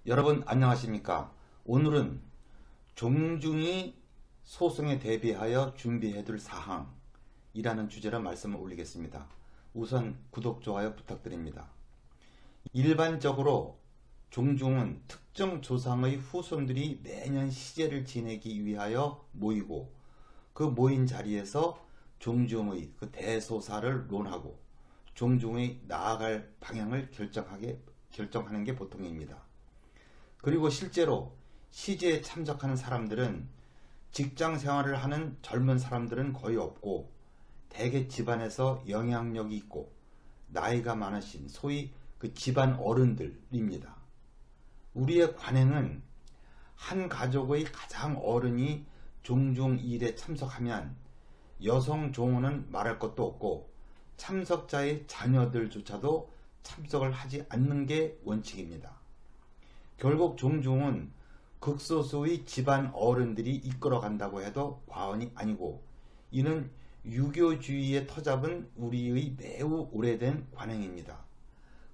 여러분 안녕하십니까? 오늘은 종중이 소송에 대비하여 준비해둘 사항이라는 주제로 말씀을 올리겠습니다. 우선 구독, 좋아요 부탁드립니다. 일반적으로 종중은 특정 조상의 후손들이 매년 시제를 지내기 위하여 모이고 그 모인 자리에서 종중의 그 대소사를 논하고 종중의 나아갈 방향을 결정하는 게 보통입니다. 그리고 실제로 시제에 참석하는 사람들은 직장 생활을 하는 젊은 사람들은 거의 없고 대개 집안에서 영향력이 있고 나이가 많으신 소위 그 집안 어른들입니다. 우리의 관행은 한 가족의 가장 어른이 종중 일에 참석하면 여성 종호는 말할 것도 없고 참석자의 자녀들조차도 참석을 하지 않는 게 원칙입니다. 결국 종중은 극소수의 집안 어른들이 이끌어간다고 해도 과언이 아니고 이는 유교주의에 터잡은 우리의 매우 오래된 관행입니다.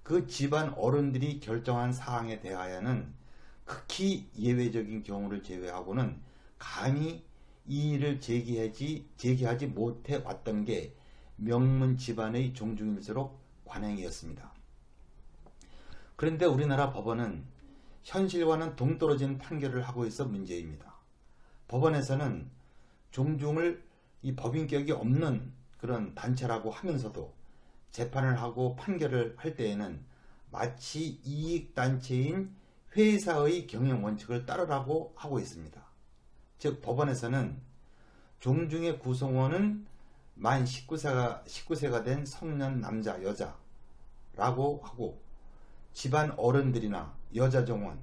그 집안 어른들이 결정한 사항에 대하여는 극히 예외적인 경우를 제외하고는 감히 이 일을 제기하지 못해 왔던 게 명문 집안의 종중일수록 관행이었습니다. 그런데 우리나라 법원은 현실과는 동떨어진 판결을 하고 있어 문제입니다. 법원에서는 종중을 이 법인격이 없는 그런 단체라고 하면서도 재판을 하고 판결을 할 때에는 마치 이익단체인 회사의 경영원칙을 따르라고 하고 있습니다. 즉 법원에서는 종중의 구성원은 만 19세가 된 성년 남자 여자라고 하고 집안 어른들이나 여자 종원,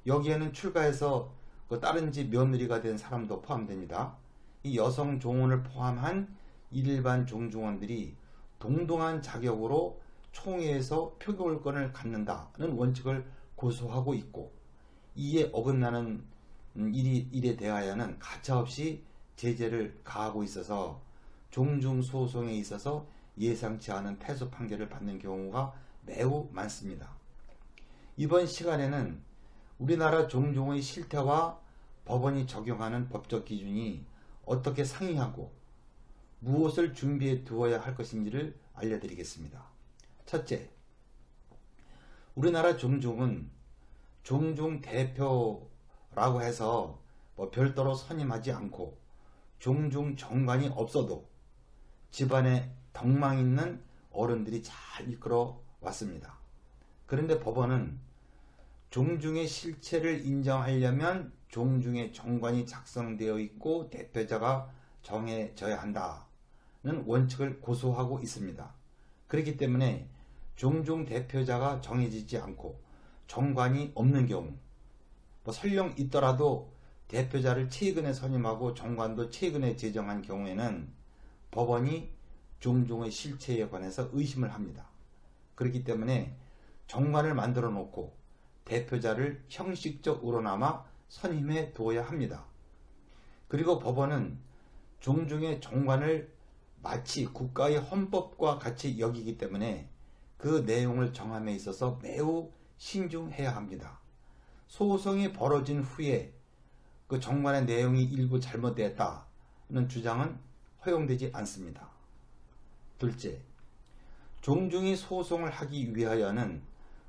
여기에는 출가해서 다른 집 며느리가 된 사람도 포함됩니다. 이 여성 종원을 포함한 일반 종중원들이 동등한 자격으로 총회에서 표결권을 갖는다는 원칙을 고수하고 있고 이에 어긋나는 일에 대하여는 가차없이 제재를 가하고 있어서 종중 소송에 있어서 예상치 않은 패소 판결을 받는 경우가 매우 많습니다. 이번 시간에는 우리나라 종중의 실태와 법원이 적용하는 법적 기준이 어떻게 상이하고 무엇을 준비해 두어야 할 것인지를 알려드리겠습니다. 첫째, 우리나라 종중은 종중 대표라고 해서 별도로 선임하지 않고 종중 정관이 없어도 집안에 덕망 있는 어른들이 잘 이끌어 왔습니다. 그런데 법원은 종중의 실체를 인정하려면 종중의 정관이 작성되어 있고 대표자가 정해져야 한다는 원칙을 고수하고 있습니다. 그렇기 때문에 종중 대표자가 정해지지 않고 정관이 없는 경우 설령 있더라도 대표자를 최근에 선임하고 정관도 최근에 제정한 경우에는 법원이 종중의 실체에 관해서 의심을 합니다. 그렇기 때문에 정관을 만들어 놓고 대표자를 형식적으로나마 선임해 두어야 합니다. 그리고 법원은 종중의 정관을 마치 국가의 헌법과 같이 여기기 때문에 그 내용을 정함에 있어서 매우 신중해야 합니다. 소송이 벌어진 후에 그 정관의 내용이 일부 잘못되었다는 주장은 허용되지 않습니다. 둘째, 종중이 소송을 하기 위하여는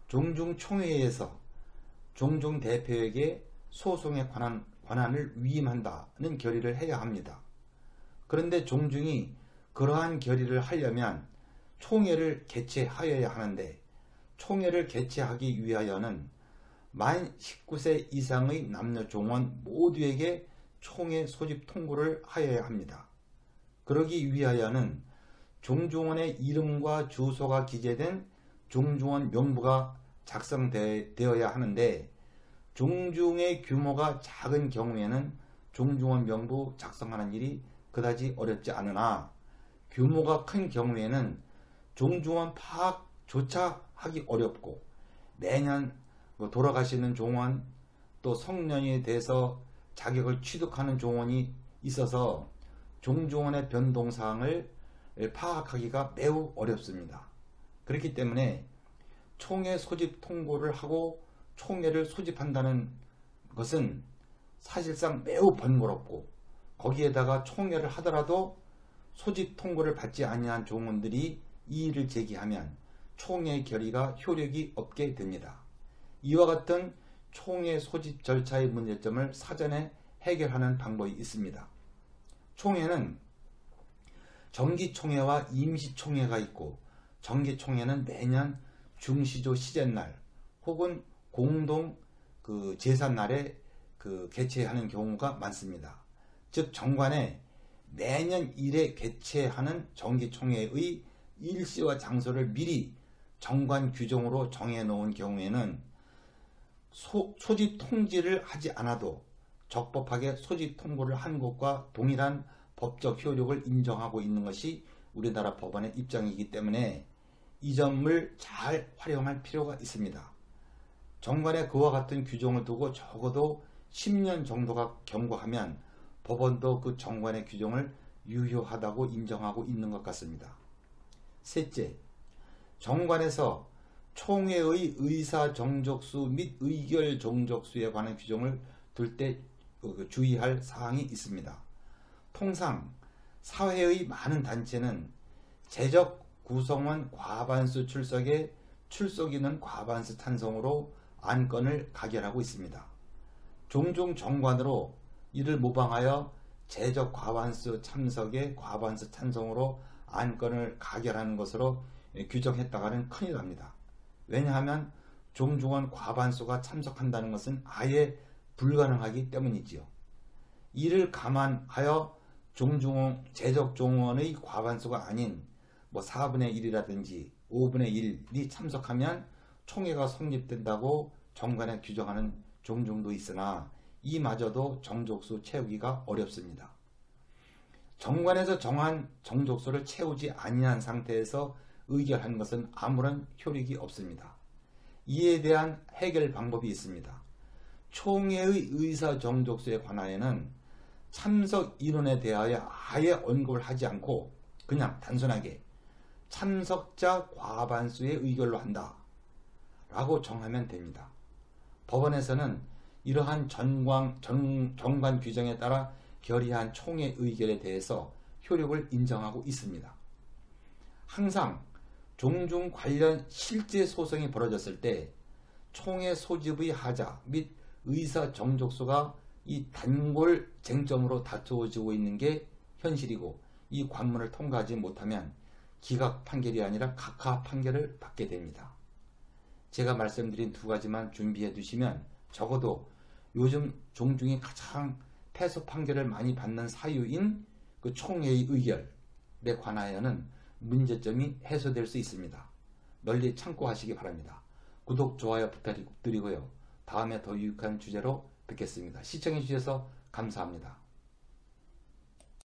종중총회에서 종중 대표에게 소송에 관한 권한을 위임한다는 결의를 해야 합니다. 그런데 종중이 그러한 결의를 하려면 총회를 개최하여야 하는데 총회를 개최하기 위하여는 만 19세 이상의 남녀 종원 모두에게 총회 소집 통보를 하여야 합니다. 그러기 위하여는 종중원의 이름과 주소가 기재된 종중원 명부가 작성되어야 하는데 종중의 규모가 작은 경우에는 종중원 명부 작성하는 일이 그다지 어렵지 않으나 규모가 큰 경우에는 종중원 파악조차 하기 어렵고 매년 돌아가시는 종원 또 성년이 돼서 자격을 취득하는 종원이 있어서 종중원의 변동사항을 파악하기가 매우 어렵습니다. 그렇기 때문에 총회 소집 통보를 하고 총회를 소집한다는 것은 사실상 매우 번거롭고, 거기에다가 총회를 하더라도 소집 통보를 받지 아니한 종원들이 이의를 제기하면 총회 결의가 효력이 없게 됩니다. 이와 같은 총회 소집 절차의 문제점을 사전에 해결하는 방법이 있습니다. 총회는 정기총회와 임시총회가 있고, 정기총회는 매년 중시조 시제날 혹은 공동 제삿날에 개최하는 경우가 많습니다. 즉 정관에 매년 1회 개최하는 정기총회의 일시와 장소를 미리 정관 규정으로 정해놓은 경우에는 소집 통지를 하지 않아도 적법하게 소집 통보를 한 것과 동일한 법적 효력을 인정하고 있는 것이 우리나라 법원의 입장이기 때문에 이 점을 잘 활용할 필요가 있습니다. 정관에 그와 같은 규정을 두고 적어도 10년 정도가 경과하면 법원도 그 정관의 규정을 유효하다고 인정하고 있는 것 같습니다. 셋째, 정관에서 총회의 의사 정족수 및 의결 정족수에 관한 규정을 둘 때 주의할 사항이 있습니다. 통상 사회의 많은 단체는 재적 구성원 과반수 출석에 출석인원 과반수 찬성으로 안건을 가결하고 있습니다. 종종 정관으로 이를 모방하여 재적 과반수 참석에 과반수 찬성으로 안건을 가결하는 것으로 규정했다가는 큰일 납니다. 왜냐하면 종중원 과반수가 참석한다는 것은 아예 불가능하기 때문이지요. 이를 감안하여 재적 종원의 과반수가 아닌 4분의 1이라든지 5분의 1이 참석하면 총회가 성립된다고 정관에 규정하는 종중도 있으나 이마저도 정족수 채우기가 어렵습니다. 정관에서 정한 정족수를 채우지 아니한 상태에서 의결한 것은 아무런 효력이 없습니다. 이에 대한 해결 방법이 있습니다. 총회의 의사 정족수에 관하여는 참석 인원에 대하여 아예 언급을 하지 않고 그냥 단순하게 참석자 과반수의 의결로 한다 라고 정하면 됩니다. 법원에서는 이러한 정관 규정에 따라 결의한 총회 의결에 대해서 효력을 인정하고 있습니다. 항상 종중 관련 실제 소송이 벌어졌을 때 총회 소집의 하자 및 의사 정족수가 이 단골 쟁점으로 다투어지고 있는 게 현실이고, 이 관문을 통과하지 못하면 기각 판결이 아니라 각하 판결을 받게 됩니다. 제가 말씀드린 두 가지만 준비해 두시면 적어도 요즘 종중이 가장 패소 판결을 많이 받는 사유인 그 총회의 의결에 관하여는 문제점이 해소될 수 있습니다. 널리 참고하시기 바랍니다. 구독, 좋아요 부탁드리고요. 다음에 더 유익한 주제로 뵙겠습니다. 시청해 주셔서 감사합니다.